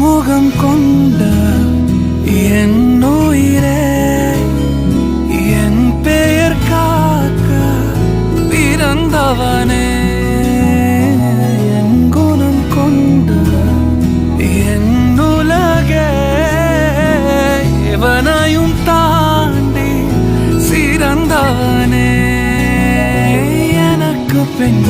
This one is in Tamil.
முகம் கொண்ட என் உயிரே, என் பெயர் காக்க பிறந்தவனே, என் குணம் கொண்ட என் உலகே, எவனையும் தாண்டி சிறந்தவனே, எனக்கு பெண்